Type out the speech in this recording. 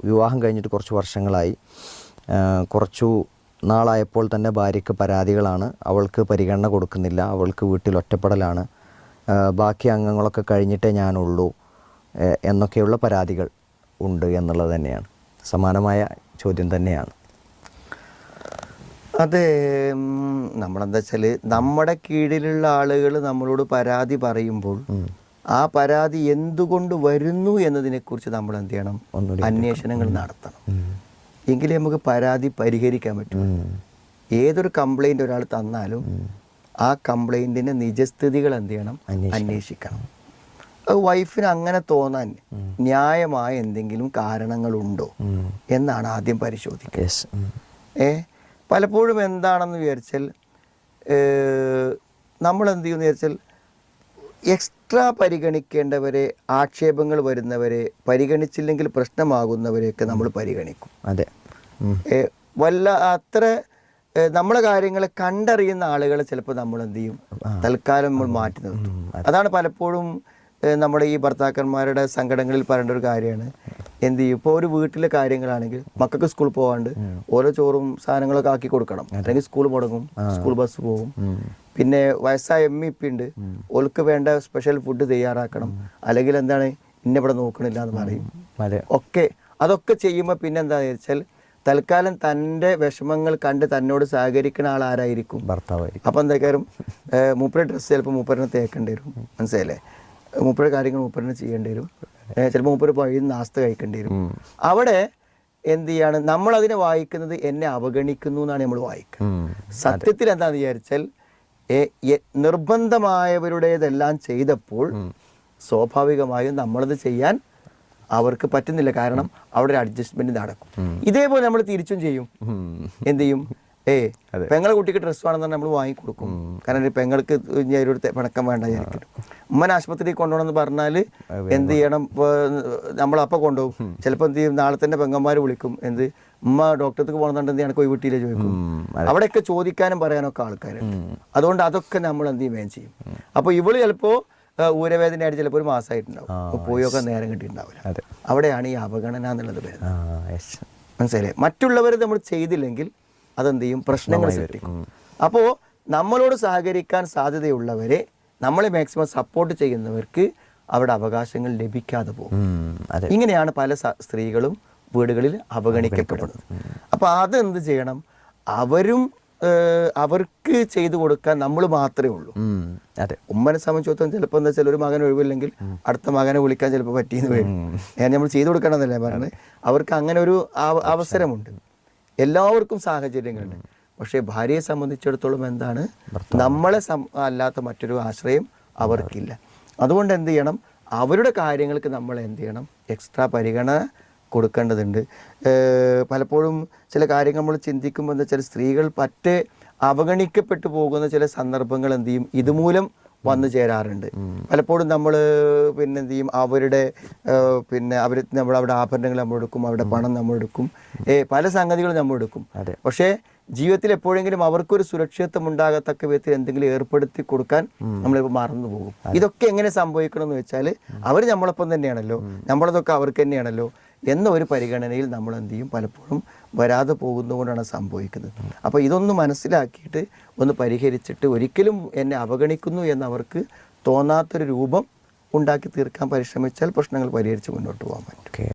വിവാഹം കഴിഞ്ഞിട്ട് കുറച്ച് വർഷങ്ങളായി. കുറച്ചു നാളായപ്പോൾ തന്നെ ഭാര്യയ്ക്ക് പരാതികളാണ്. അവൾക്ക് പരിഗണന കൊടുക്കുന്നില്ല, അവൾക്ക് വീട്ടിൽ ഒറ്റപ്പെടലാണ്, ബാക്കി അംഗങ്ങളൊക്കെ കഴിഞ്ഞിട്ടേ ഞാനുള്ളൂ എന്നൊക്കെയുള്ള പരാതികൾ ഉണ്ട് എന്നുള്ളത് തന്നെയാണ്. സമാനമായ ചോദ്യം തന്നെയാണ്. അത് നമ്മളെന്താ വെച്ചാൽ, നമ്മുടെ കീഴിലുള്ള ആളുകൾ നമ്മളോട് പരാതി പറയുമ്പോൾ ആ പരാതി എന്തുകൊണ്ട് വരുന്നു എന്നതിനെക്കുറിച്ച് നമ്മൾ എന്ത് ചെയ്യണം? അന്വേഷണങ്ങൾ നടത്തണം. എങ്കിലേ നമുക്ക് പരാതി പരിഹരിക്കാൻ പറ്റും. ഏതൊരു കംപ്ലൈൻറ്റ് ഒരാൾ തന്നാലും ആ കംപ്ലൈൻറ്റിൻ്റെ നിജസ്ഥിതികൾ എന്ത് ചെയ്യണം? അന്വേഷിക്കണം. അത് വൈഫിന് അങ്ങനെ തോന്നാൻ ന്യായമായ എന്തെങ്കിലും കാരണങ്ങളുണ്ടോ എന്നാണ് ആദ്യം പരിശോധിക്കുക. പലപ്പോഴും എന്താണെന്ന് വിചാരിച്ചാൽ, നമ്മളെന്ത് ചെയ്യുമെന്ന് വിചാരിച്ചാൽ, എക്സ്ട്രാ പരിഗണിക്കേണ്ടവരെ, ആക്ഷേപങ്ങൾ വരുന്നവരെ, പരിഗണിച്ചില്ലെങ്കിൽ പ്രശ്നമാകുന്നവരെയൊക്കെ നമ്മൾ പരിഗണിക്കും. അതെ, അത്ര നമ്മളെ കാര്യങ്ങളെ കണ്ടറിയുന്ന ആളുകളെ ചിലപ്പോൾ നമ്മൾ എന്ത് ചെയ്യും? തൽക്കാലം നമ്മൾ മാറ്റി നിർത്തും. അതാണ് പലപ്പോഴും നമ്മുടെ ഈ ഭർത്താക്കന്മാരുടെ സങ്കടങ്ങളിൽ പറയേണ്ട ഒരു കാര്യമാണ്. എന്ത് ചെയ്യും? ഇപ്പോൾ ഒരു വീട്ടിലെ കാര്യങ്ങളാണെങ്കിൽ മക്കൾക്ക് സ്കൂളിൽ പോകാണ്ട് ഓരോ ചോറും സാധനങ്ങളൊക്കെ ആക്കി കൊടുക്കണം, അല്ലെങ്കിൽ സ്കൂൾ മുടങ്ങും, സ്കൂൾ ബസ് പോകും. പിന്നെ വയസ്സായ ഇപ്പി ഉണ്ട്, ഓൾക്ക് വേണ്ട സ്പെഷ്യൽ ഫുഡ് തയ്യാറാക്കണം, അല്ലെങ്കിൽ എന്താണ് ഇന്നിവിടെ നോക്കണില്ല എന്ന് പറയും. അതൊക്കെ ചെയ്യുമ്പോൾ പിന്നെ എന്താണെന്ന് വെച്ചാൽ, തൽക്കാലം തൻ്റെ വിഷമങ്ങൾ കണ്ട് തന്നോട് സഹകരിക്കുന്ന ആൾ ആരായിരിക്കും? ഭർത്താവായിരിക്കും. അപ്പം എന്തായാലും മൂപ്പരുടെ ഡ്രസ്സ് ചിലപ്പോൾ മൂപ്പരിനെ തേക്കേണ്ടി വരും, മനസ്സിലല്ലേ? മൂപ്പരുടെ കാര്യങ്ങൾ മൂപ്പരിനെ ചെയ്യേണ്ടി വരും, ചിലപ്പോൾ മൂപ്പര് വഴി നാസ്ത കഴിക്കേണ്ടി വരും. അവിടെ എന്ത് ചെയ്യാണ്? നമ്മളതിനെ വായിക്കുന്നത് എന്നെ അവഗണിക്കുന്നു എന്നാണ് നമ്മൾ വായിക്കുന്നത്. സത്യത്തിൽ എന്താണെന്ന് വിചാരിച്ചാൽ, നിർബന്ധമായവരുടേതെല്ലാം ചെയ്തപ്പോൾ സ്വാഭാവികമായും നമ്മളത് ചെയ്യാൻ അവർക്ക് പറ്റുന്നില്ല. കാരണം അവിടെ ഒരു അഡ്ജസ്റ്റ്മെന്റ് നടക്കും. ഇതേപോലെ നമ്മൾ തിരിച്ചും ചെയ്യും. എന്ത് ചെയ്യും? പെങ്ങളെ കുട്ടിക്ക് ഡ്രസ്സ് വേണമെന്ന് നമ്മൾ വാങ്ങിക്കൊടുക്കും. കാരണം പെങ്ങൾക്ക് ഒരു പിണക്കം വേണ്ട വിചാരിക്കും. ഉമ്മനെ ആശുപത്രിയിൽ കൊണ്ടുപോകണമെന്ന് പറഞ്ഞാൽ എന്ത് ചെയ്യണം? നമ്മളപ്പം കൊണ്ടുപോകും. ചിലപ്പോൾ എന്ത് ചെയ്യും? നാളെ തന്നെ പെങ്ങന്മാർ വിളിക്കും. എന്ത്, ഉമ്മ ഡോക്ടർക്ക് പോകണമെന്നുണ്ടെങ്കിൽ എനിക്ക് വീട്ടിലേ ചോദിക്കും. അവിടെയൊക്കെ ചോദിക്കാനും പറയാനൊക്കെ ആൾക്കാരുണ്ട്. അതുകൊണ്ട് അതൊക്കെ നമ്മൾ എന്ത് ചെയ്യും? അപ്പോൾ ഇവള് ചിലപ്പോൾ ഊരവേദനയായിട്ട് ചിലപ്പോൾ ഒരു മാസമായിട്ടുണ്ടാവും, പോയൊക്കെ നേരം കിട്ടിയിട്ടുണ്ടാവില്ല. അവിടെയാണ് ഈ അവഗണന എന്നുള്ളത് വരുന്നത്. മനസ്സിലായില്ലേ? മറ്റുള്ളവർ നമ്മൾ ചെയ്തില്ലെങ്കിൽ അതെന്ത് ചെയ്യും? പ്രശ്നങ്ങൾ സൃഷ്ടിക്കും. അപ്പോൾ നമ്മളോട് സഹകരിക്കാൻ സാധ്യതയുള്ളവരെ, നമ്മളെ മാക്സിമം സപ്പോർട്ട് ചെയ്യുന്നവർക്ക് അവിടെ അവകാശങ്ങൾ ലഭിക്കാതെ പോകും. ഇങ്ങനെയാണ് പല സ്ത്രീകളും വീടുകളിൽ അവഗണിക്കപ്പെടുന്നത്. അപ്പോൾ അതെന്ത് ചെയ്യണം? അവർക്ക് ചെയ്തു കൊടുക്കാൻ നമ്മൾ മാത്രമേ ഉള്ളൂ. ഉമ്മനെ സംബന്ധിച്ചിടത്തോളം ചിലപ്പോൾ എന്താ വെച്ചാൽ, ഒരു മകൻ ഒഴിവില്ലെങ്കിൽ അടുത്ത മകനെ വിളിക്കാൻ ചിലപ്പോൾ പറ്റിയെന്ന് വരും. നമ്മൾ ചെയ്തു കൊടുക്കണമെന്നല്ലേ പറഞ്ഞത്. അവർക്ക് അങ്ങനെ ഒരു അവസരമുണ്ട്. എല്ലാവർക്കും സാഹചര്യങ്ങളുണ്ട്. പക്ഷേ ഭാര്യയെ സംബന്ധിച്ചിടത്തോളം എന്താണ്? നമ്മളെ അല്ലാത്ത മറ്റൊരു ആശ്രയം അവർക്കില്ല. അതുകൊണ്ട് എന്ത് ചെയ്യണം? അവരുടെ കാര്യങ്ങൾക്ക് നമ്മൾ എന്ത് ചെയ്യണം? എക്സ്ട്രാ പരിഗണന കൊടുക്കേണ്ടതുണ്ട്. പലപ്പോഴും ചില കാര്യങ്ങൾ നമ്മൾ ചിന്തിക്കുമ്പോൾ എന്താ വെച്ചാൽ, സ്ത്രീകൾ പറ്റേ അവഗണിക്കപ്പെട്ടു പോകുന്ന ചില സന്ദർഭങ്ങൾ എന്ത് ചെയ്യും? ഇതുമൂലം വന്നു ചേരാറുണ്ട്. പലപ്പോഴും നമ്മൾ പിന്നെ എന്ത് ചെയ്യും? അവരുടെ നമ്മളവിടെ ആഭരണങ്ങൾ നമ്മളെടുക്കും, അവരുടെ പണം നമ്മളെടുക്കും, പല സംഗതികളും നമ്മളെടുക്കും. പക്ഷേ ജീവിതത്തിൽ എപ്പോഴെങ്കിലും അവർക്കൊരു സുരക്ഷിതത്വം ഉണ്ടാകത്തക്ക വിധത്തിൽ എന്തെങ്കിലും ഏർപ്പെടുത്തി കൊടുക്കാൻ നമ്മളിപ്പോൾ മറന്നു പോകും. ഇതൊക്കെ എങ്ങനെ സംഭവിക്കണം എന്ന് വെച്ചാൽ, അവർ നമ്മളൊപ്പം തന്നെയാണല്ലോ, നമ്മളതൊക്കെ അവർക്ക് തന്നെയാണല്ലോ എന്ന ഒരു പരിഗണനയിൽ നമ്മൾ എന്ത് ചെയ്യും? പലപ്പോഴും വരാതെ പോകുന്നതുകൊണ്ടാണ് സംഭവിക്കുന്നത്. അപ്പോൾ ഇതൊന്ന് മനസ്സിലാക്കിയിട്ട് ഒന്ന് പരിഹരിച്ചിട്ട്, ഒരിക്കലും എന്നെ അവഗണിക്കുന്നു എന്നവർക്ക് തോന്നാത്തൊരു രൂപം ഉണ്ടാക്കി തീർക്കാൻ പരിശ്രമിച്ചാൽ പ്രശ്നങ്ങൾ പരിഹരിച്ച് മുന്നോട്ട് പോകാൻ പറ്റും.